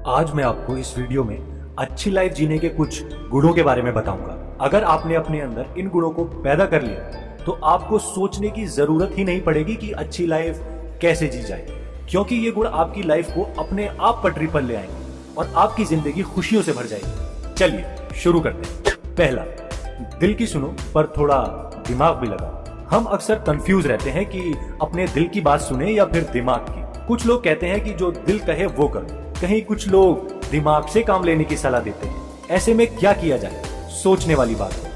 आज मैं आपको इस वीडियो में अच्छी लाइफ जीने के कुछ गुणों के बारे में बताऊंगा। अगर आपने अपने अंदर इन गुणों को पैदा कर लिया तो आपको सोचने की जरूरत ही नहीं पड़ेगी कि अच्छी लाइफ कैसे जी जाए, क्योंकि ये गुण आपकी लाइफ को अपने आप पटरी पर ले आएंगे और आपकी जिंदगी खुशियों से भर जाएगी। चलिए शुरू करते हैं। पहला, दिल की सुनो पर थोड़ा दिमाग भी लगाओ। हम अक्सर कंफ्यूज रहते हैं कि अपने दिल की बात सुने या फिर दिमाग की। कुछ लोग कहते हैं कि जो दिल कहे वो करो, कहीं कुछ लोग दिमाग से काम लेने की सलाह देते हैं। ऐसे में क्या किया जाए, सोचने वाली बात है।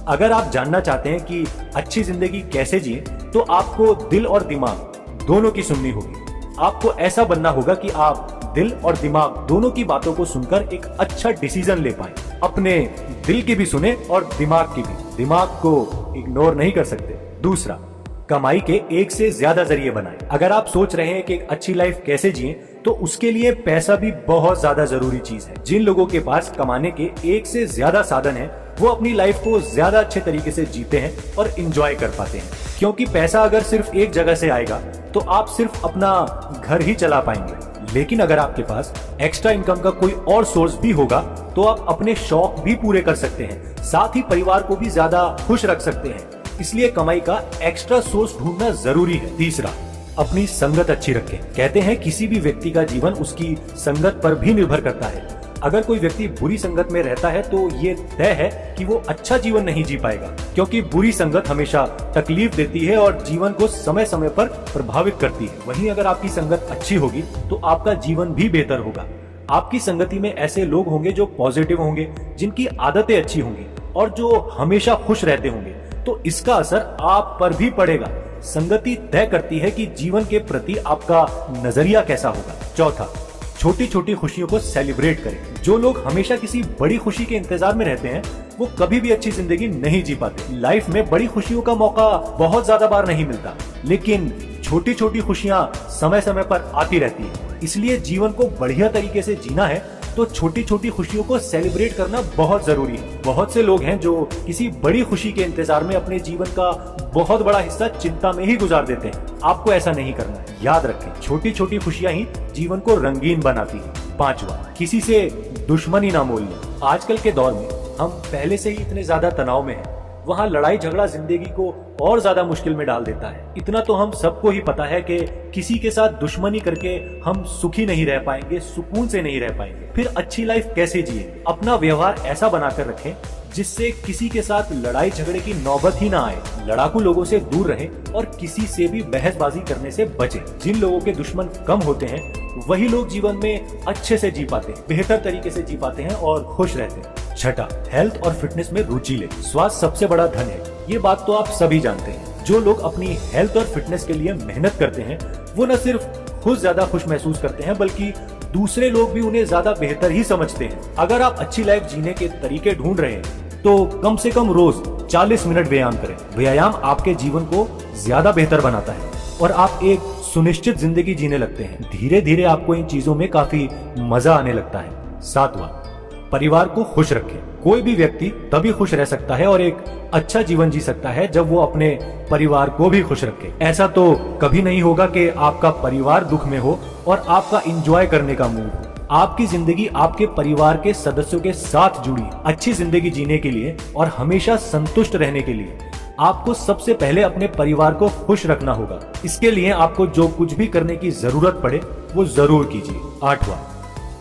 अगर आप जानना चाहते हैं कि अच्छी जिंदगी कैसे जिए तो आपको दिल और दिमाग दोनों की सुननी होगी। आपको ऐसा बनना होगा कि आप दिल और दिमाग दोनों की बातों को सुनकर एक अच्छा डिसीजन ले पाए। अपने दिल की भी सुने और दिमाग की भी। दिमाग को इग्नोर नहीं कर सकते। दूसरा, कमाई के एक से ज्यादा जरिए बनाएं। अगर आप सोच रहे हैं कि एक अच्छी लाइफ कैसे जिए तो उसके लिए पैसा भी बहुत ज्यादा जरूरी चीज है। जिन लोगों के पास कमाने के एक से ज्यादा साधन है वो अपनी लाइफ को ज्यादा अच्छे तरीके से जीते हैं और एंजॉय कर पाते हैं, क्योंकि पैसा अगर सिर्फ एक जगह से आएगा तो आप सिर्फ अपना घर ही चला पाएंगे। लेकिन अगर आपके पास एक्स्ट्रा इनकम का कोई और सोर्स भी होगा तो आप अपने शौक भी पूरे कर सकते हैं, साथ ही परिवार को भी ज्यादा खुश रख सकते हैं। इसलिए कमाई का एक्स्ट्रा सोर्स ढूंढना जरूरी है। तीसरा, अपनी संगत अच्छी रखें। कहते हैं किसी भी व्यक्ति का जीवन उसकी संगत पर भी निर्भर करता है। अगर कोई व्यक्ति बुरी संगत में रहता है तो ये तय है कि वो अच्छा जीवन नहीं जी पाएगा, क्योंकि बुरी संगत हमेशा तकलीफ देती है और जीवन को समय समय पर प्रभावित करती है। वहीं अगर आपकी संगत अच्छी होगी तो आपका जीवन भी बेहतर होगा। आपकी संगति में ऐसे लोग होंगे जो पॉजिटिव होंगे, जिनकी आदतें अच्छी होंगी और जो हमेशा खुश रहते होंगे, तो इसका असर आप पर भी पड़ेगा। संगति तय करती है कि जीवन के प्रति आपका नजरिया कैसा होगा। चौथा, छोटी छोटी खुशियों को सेलिब्रेट करें। जो लोग हमेशा किसी बड़ी खुशी के इंतजार में रहते हैं वो कभी भी अच्छी जिंदगी नहीं जी पाते। लाइफ में बड़ी खुशियों का मौका बहुत ज्यादा बार नहीं मिलता, लेकिन छोटी छोटी खुशियां समय समय पर आती रहती है। इसलिए जीवन को बढ़िया तरीके से जीना है तो छोटी छोटी खुशियों को सेलिब्रेट करना बहुत जरूरी है। बहुत से लोग हैं जो किसी बड़ी खुशी के इंतजार में अपने जीवन का बहुत बड़ा हिस्सा चिंता में ही गुजार देते हैं। आपको ऐसा नहीं करना है। याद रखें, छोटी छोटी खुशियां ही जीवन को रंगीन बनाती है। पांचवा, किसी से दुश्मनी ना मोल लें। आजकल के दौर में हम पहले से ही इतने ज्यादा तनाव में हैं, वहाँ लड़ाई झगड़ा जिंदगी को और ज्यादा मुश्किल में डाल देता है। इतना तो हम सबको ही पता है कि किसी के साथ दुश्मनी करके हम सुखी नहीं रह पाएंगे, सुकून से नहीं रह पाएंगे। फिर अच्छी लाइफ कैसे जिए? अपना व्यवहार ऐसा बनाकर रखें जिससे किसी के साथ लड़ाई झगड़े की नौबत ही ना आए। लड़ाकू लोगों से दूर रहें और किसी से भी बहसबाजी करने से बचें। जिन लोगों के दुश्मन कम होते हैं वही लोग जीवन में अच्छे से जी पाते हैं, बेहतर तरीके से जी पाते हैं और खुश रहते हैं। छठा, हेल्थ और फिटनेस में रुचि लें। स्वास्थ्य सबसे बड़ा धन है, ये बात तो आप सभी जानते हैं। जो लोग अपनी हेल्थ और फिटनेस के लिए मेहनत करते हैं वो न सिर्फ खुद ज्यादा खुश महसूस करते हैं बल्कि दूसरे लोग भी उन्हें ज्यादा बेहतर ही समझते हैं। अगर आप अच्छी लाइफ जीने के तरीके ढूंढ रहे हैं तो कम से कम रोज 40 मिनट व्यायाम करें। व्यायाम आपके जीवन को ज्यादा बेहतर बनाता है और आप एक सुनिश्चित जिंदगी जीने लगते हैं। धीरे धीरे आपको इन चीजों में काफी मजा आने लगता है। सातवां, परिवार को खुश रखें। कोई भी व्यक्ति तभी खुश रह सकता है और एक अच्छा जीवन जी सकता है जब वो अपने परिवार को भी खुश रखे। ऐसा तो कभी नहीं होगा कि आपका परिवार दुख में हो और आपका एंजॉय करने का मूड हो। आपकी जिंदगी आपके परिवार के सदस्यों के साथ जुड़ी। अच्छी जिंदगी जीने के लिए और हमेशा संतुष्ट रहने के लिए आपको सबसे पहले अपने परिवार को खुश रखना होगा। इसके लिए आपको जो कुछ भी करने की जरूरत पड़े वो जरूर कीजिए। आठवां,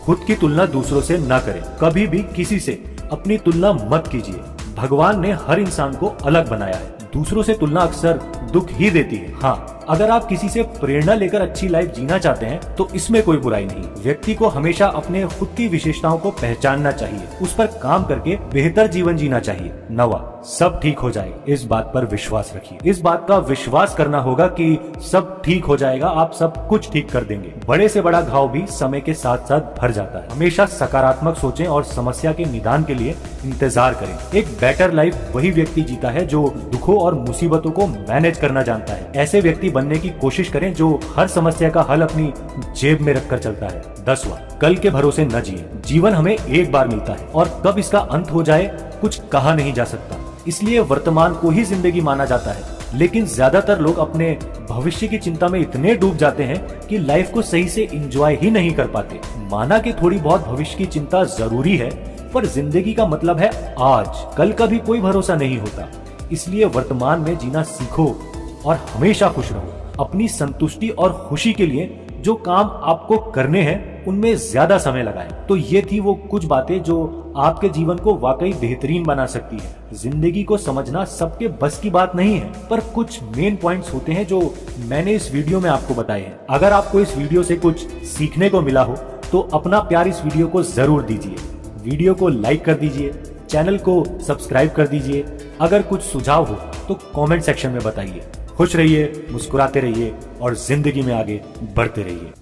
खुद की तुलना दूसरों से ना करें। कभी भी किसी से अपनी तुलना मत कीजिए। भगवान ने हर इंसान को अलग बनाया है। दूसरों से तुलना अक्सर दुख ही देती है। हाँ, अगर आप किसी से प्रेरणा लेकर अच्छी लाइफ जीना चाहते हैं तो इसमें कोई बुराई नहीं। व्यक्ति को हमेशा अपने खुद की विशेषताओं को पहचानना चाहिए, उस पर काम करके बेहतर जीवन जीना चाहिए। नवा, सब ठीक हो जाएगा, इस बात पर विश्वास रखिए। इस बात का विश्वास करना होगा कि सब ठीक हो जाएगा, आप सब कुछ ठीक कर देंगे। बड़े से बड़ा घाव भी समय के साथ साथ भर जाता है। हमेशा सकारात्मक सोचें और समस्या के निदान के लिए इंतजार करें। एक बेटर लाइफ वही व्यक्ति जीता है जो दुखों और मुसीबतों को मैनेज करना जानता है। ऐसे व्यक्ति बनने की कोशिश करें जो हर समस्या का हल अपनी जेब में रखकर चलता है। 10वां, कल के भरोसे न जिए। जीवन हमें एक बार मिलता है और कब इसका अंत हो जाए कुछ कहा नहीं जा सकता। इसलिए वर्तमान को ही जिंदगी माना जाता है। लेकिन ज्यादातर लोग अपने भविष्य की चिंता में इतने डूब जाते हैं कि लाइफ को सही से एंजॉय ही नहीं कर पाते। माना कि थोड़ी बहुत भविष्य की चिंता जरूरी है, पर जिंदगी का मतलब है आज, कल का भी कोई भरोसा नहीं होता। इसलिए वर्तमान में जीना सीखो और हमेशा खुश रहो। अपनी संतुष्टि और खुशी के लिए जो काम आपको करने हैं उनमें ज्यादा समय लगाएं। तो ये थी वो कुछ बातें जो आपके जीवन को वाकई बेहतरीन बना सकती है। जिंदगी को समझना सबके बस की बात नहीं है, पर कुछ मेन पॉइंट्स होते हैं जो मैंने इस वीडियो में आपको बताए हैं। अगर आपको इस वीडियो से कुछ सीखने को मिला हो तो अपना प्यार इस वीडियो को जरूर दीजिए। वीडियो को लाइक कर दीजिए, चैनल को सब्सक्राइब कर दीजिए। अगर कुछ सुझाव हो तो कमेंट सेक्शन में बताइए। खुश रहिए, मुस्कुराते रहिए और जिंदगी में आगे बढ़ते रहिए।